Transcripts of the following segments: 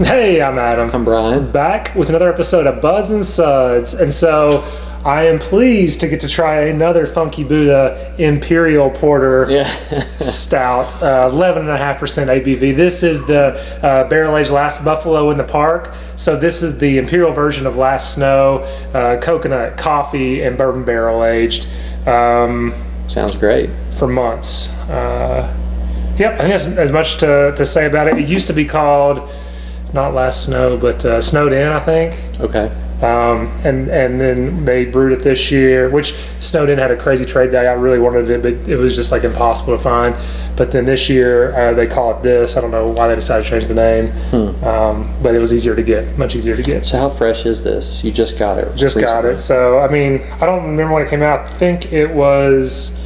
Hey, I'm Adam. I'm Bryan. Back with another episode of Buds and Suds. And so I am pleased to get to try another Funky Buddha Imperial Porter Stout, 11.5% ABV. This is the barrel-aged Last Buffalo in the Park. So this is the Imperial version of Last Snow, coconut, coffee, and bourbon barrel-aged. Sounds great. For months. Yep, I think that's as much to say about it. It used to be called, not Last Snow, but Snowed In, I think. Okay. And then they brewed it this year, which Snowed In had a crazy trade value. I really wanted it, but it was just like impossible to find. But then this year they call it this. I don't know why they decided to change the name, but it was easier to get, much easier to get. So how fresh is this? You just got it. Just got it. So I mean, I don't remember when it came out. I think it was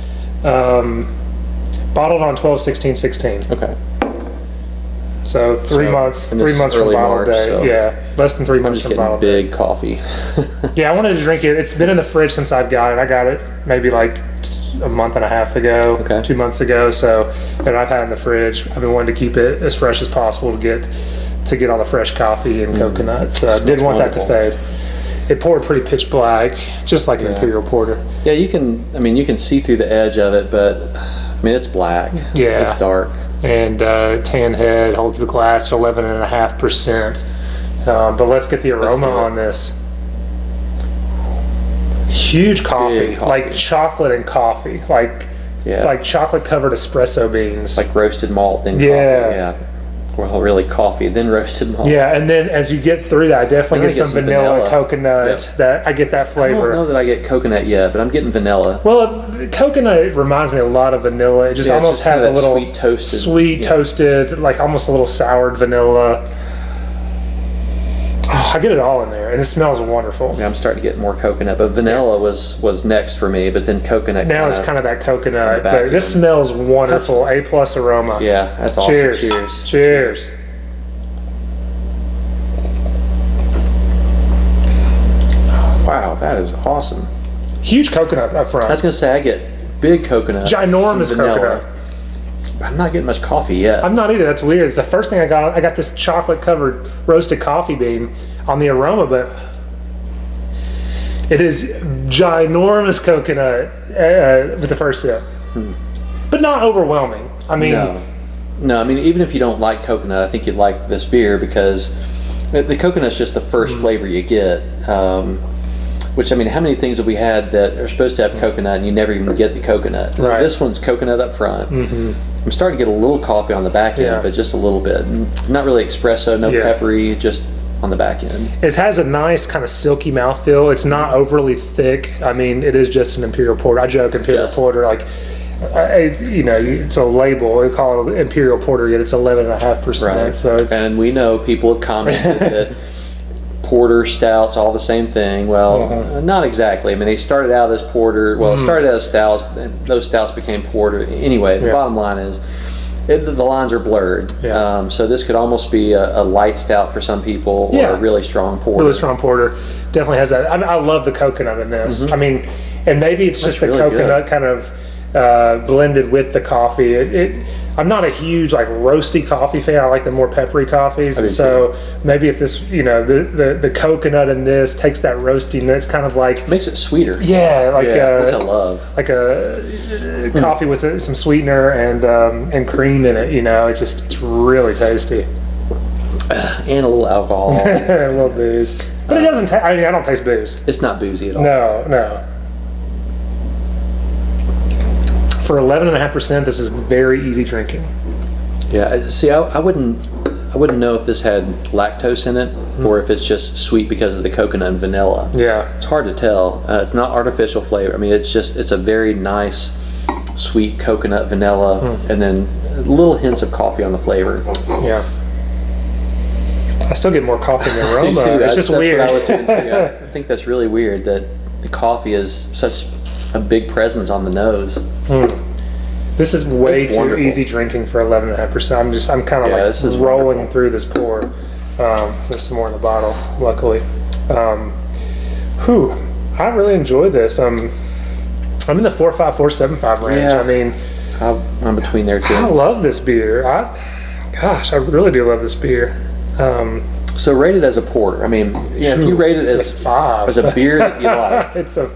bottled on 12/16/16. Okay. So three months from bottle March, day. so yeah, less than 3 I'm months just from bottle getting day. big coffee. Yeah, I wanted to drink it. It's been in the fridge since I've got it. I got it maybe like a month and a half ago, 2 months ago. So, and I've had it in the fridge. I've been wanting to keep it as fresh as possible to get all the fresh coffee and coconuts. So I didn't want that to fade. It poured pretty pitch black, just like an Imperial Porter. Yeah, you can see through the edge of it, but I mean it's black. Yeah, it's dark. And tan head, holds the glass at 11.5%. But let's get the aroma on this. Huge coffee, like chocolate and coffee, like chocolate covered espresso beans, like roasted malt, then coffee. Yeah. Well, really coffee, then roasted malt. Yeah, and then as you get through that, I definitely get some vanilla, coconut. That I get that flavor. I don't know that I get coconut yet, but I'm getting vanilla. Well, coconut reminds me a lot of vanilla. It just almost has a little sweet toasted, like almost a little soured vanilla. Oh, I get it all in there, and it smells wonderful. Yeah, I'm starting to get more coconut, but vanilla was next for me, but then coconut. Now it's kind of that coconut, but this smells wonderful. A+ aroma. Yeah, that's awesome. Cheers. Cheers. Wow, that is awesome. Huge coconut up front. I was going to say, I get big coconut. Ginormous coconut. I'm not getting much coffee yet. I'm not either. That's weird. It's the first thing I got. I got this chocolate covered roasted coffee bean on the aroma, but it is ginormous coconut with the first sip, but not overwhelming. I mean, no. I mean, even if you don't like coconut, I think you'd like this beer because the coconut's just the first flavor you get. Which, I mean, how many things have we had that are supposed to have coconut and you never even get the coconut? Right. This one's coconut up front. I'm starting to get a little coffee on the back end, but just a little bit. Not really espresso, no peppery, just on the back end. It has a nice kind of silky mouthfeel. It's not overly thick. I mean, it is just an Imperial Porter. I joke Imperial Porter, like, it's a label. We call it Imperial Porter, yet it's 11.5%. Right. So and we know people have commented that porter, stouts, all the same thing. Well, not exactly. I mean, they started out as porter. Well, it started out as stouts, and those stouts became porter. Anyway, the bottom line is the lines are blurred. So this could almost be a light stout for some people, or a really strong porter. Really strong porter. Definitely has that. I love the coconut in this. I mean, and maybe it's just the really coconut kind of blended with the coffee. I'm not a huge like roasty coffee fan. I like the more peppery coffees, and so maybe if this, the coconut in this takes that roastiness, kind of like makes it sweeter. Yeah, like which I love. Like a coffee with some sweetener and cream in it. It's really tasty. And a little alcohol, a little booze, but it doesn't. I don't taste booze. It's not boozy at all. No. For 11.5%, this is very easy drinking. Yeah, see, I wouldn't know if this had lactose in it or if it's just sweet because of the coconut and vanilla. Yeah, it's hard to tell. It's not artificial flavor. I mean, it's a very nice, sweet coconut vanilla, and then little hints of coffee on the flavor. Yeah, I still get more coffee in the aroma. It's just weird. What I was doing too. I think that's really weird that the coffee is such a big presence on the nose. This is way too easy drinking for 11.5%. I'm kind of this is rolling through this pour. There's some more in the bottle, luckily. I really enjoy this. I'm in the 4.5, 4.75 range. Yeah. I mean, I'm between there too. I love this beer. I really do love this beer. So rated as a porter. I mean, yeah, if you rate it as like 5 as a beer that you like, it's a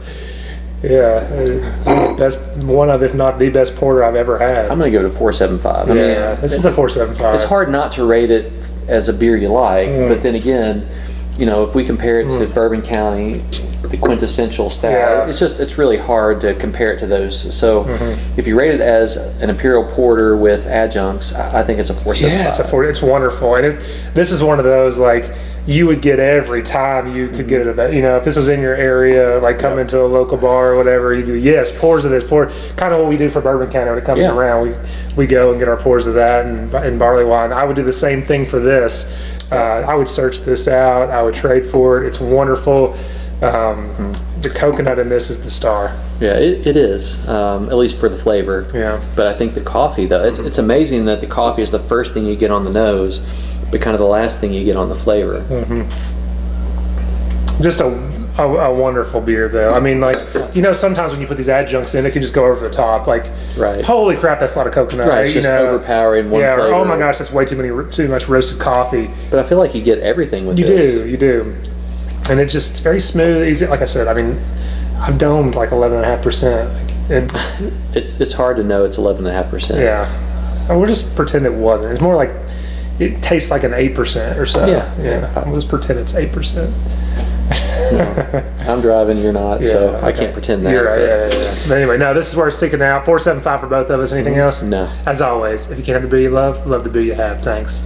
best one of, if not the best porter I've ever had. I'm gonna give it a 4.75. I mean, this is a 4.75. It's hard not to rate it as a beer you like, but then again, you know, if we compare it to Bourbon County, the quintessential style, it's really hard to compare it to those. So if you rate it as an imperial porter with adjuncts, I think it's a 4.75. Yeah, it's wonderful, and this is one of those like you would get every time you could get it. You know, if this was in your area, like coming to a local bar or whatever, you do pours of this, kind of what we do for Bourbon County when it comes around. We go and get our pours of that and barley wine. I would do the same thing for this. I would search this out. I would trade for it. It's wonderful. The coconut in this is the star. Yeah, it is, at least for the flavor. Yeah. But I think the coffee, though, it's amazing that the coffee is the first thing you get on the nose, but kind of the last thing you get on the flavor. Just a wonderful beer, though. I mean, like, you know, sometimes when you put these adjuncts in, it can just go over the top. Like, holy crap, that's a lot of coconut. Right, it's just overpowering one flavor. Oh my gosh, that's way too much roasted coffee. But I feel like you get everything with this. You do. And it's very smooth, easy. Like I said, I mean, I've domed like 11.5%. It's hard to know it's 11.5%. Yeah. We'll just pretend it wasn't. It's more like it tastes like an 8% or so. Yeah. We'll just pretend it's 8%. No, I'm driving, you're not, so I can't pretend that. You're right, yeah. But anyway, no, this is where it's sticking out. 4.75 for both of us. Anything else? No. As always, if you can't have the beer you love the beer you have. Thanks.